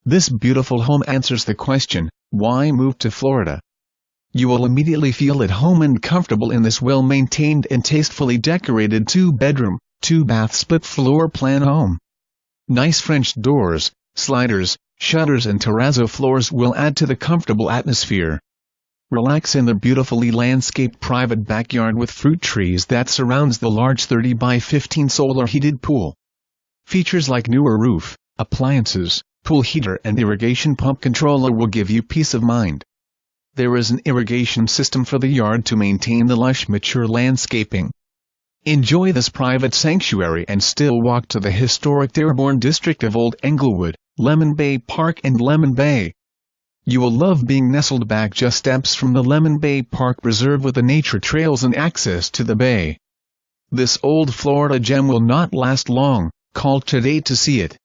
This beautiful home answers the question, why move to Florida? You will immediately feel at home and comfortable in this well-maintained and tastefully decorated 2-bedroom, 2-bath split floor plan home. Nice French doors, sliders, shutters and terrazzo floors will add to the comfortable atmosphere. Relax in the beautifully landscaped private backyard with fruit trees that surrounds the large 30 by 15 solar heated pool. Features like newer roof, appliances, pool heater and irrigation pump controller will give you peace of mind. There is an irrigation system for the yard to maintain the lush mature landscaping. Enjoy this private sanctuary and still walk to the historic Dearborn district of Old Englewood, Lemon Bay Park and Lemon Bay. You will love being nestled back just steps from the Lemon Bay Park Reserve with the nature trails and access to the bay. This old Florida gem will not last long. Call today to see it.